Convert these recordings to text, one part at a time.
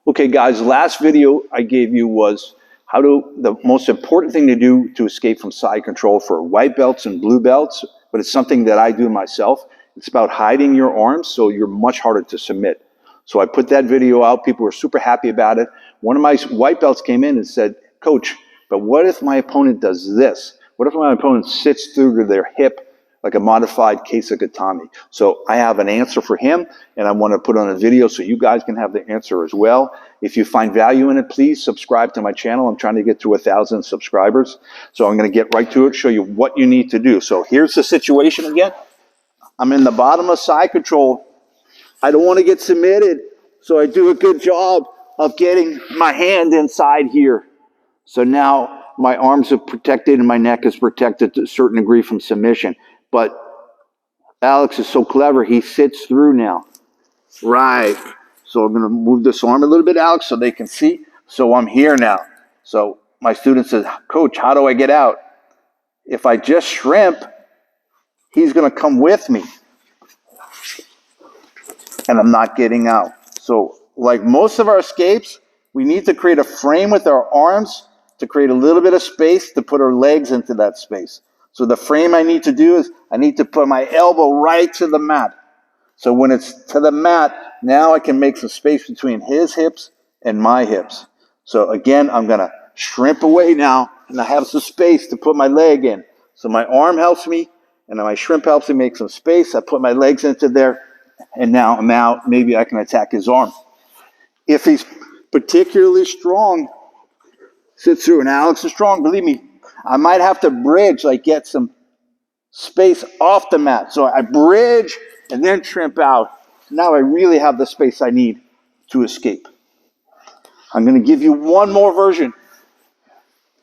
Okay, guys, last video I gave you was the most important thing to do to escape from side control for white belts and blue belts, but it's something that I do myself. It's about hiding your arms so you're much harder to submit. So I put that video out. People were super happy about it. One of my white belts came in and said, "Coach, but what if my opponent does this? What if my opponent sits through to their hip like a modified case of Gatami?" So I have an answer for him, and I want to put on a video so you guys can have the answer as well. If you find value in it, please subscribe to my channel. I'm trying to get to 1,000 subscribers. So I'm going to get right to it, show you what you need to do. So here's the situation again. I'm in the bottom of side control. I don't want to get submitted, so I do a good job of getting my hand inside here. So now my arms are protected and my neck is protected to a certain degree from submission. But Alex is so clever, he sits through now. Right. So I'm going to move this arm a little bit, Alex, so they can see. So I'm here now. So my student says, "Coach, how do I get out?" If I just shrimp, he's going to come with me. And I'm not getting out. So like most of our escapes, we need to create a frame with our arms to create a little bit of space to put our legs into that space. So the frame I need to do is I need to put my elbow right to the mat. So when it's to the mat, now I can make some space between his hips and my hips. So again, I'm going to shrimp away now, and I have some space to put my leg in. So my arm helps me, and my shrimp helps me make some space. I put my legs into there, and now I'm out. Maybe I can attack his arm. If he's particularly strong, sits through, and Alex is strong, believe me, I might have to bridge, like get some space off the mat. So I bridge and then shrimp out. Now I really have the space I need to escape. I'm going to give you one more version.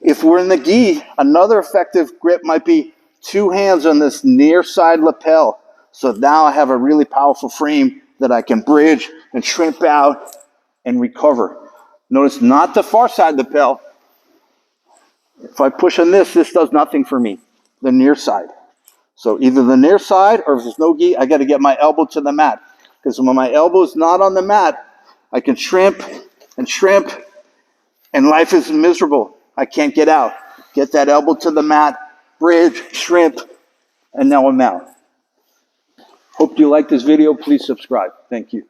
If we're in the gi, another effective grip might be two hands on this near side lapel. So now I have a really powerful frame that I can bridge and shrimp out and recover. Notice not the far side lapel. If I push on this does nothing for me, the near side. So either the near side, or if there's no gi, I got to get my elbow to the mat. Because when my elbow is not on the mat, I can shrimp, and life is miserable. I can't get out. Get that elbow to the mat, bridge, shrimp, and now I'm out. Hope you like this video. Please subscribe. Thank you.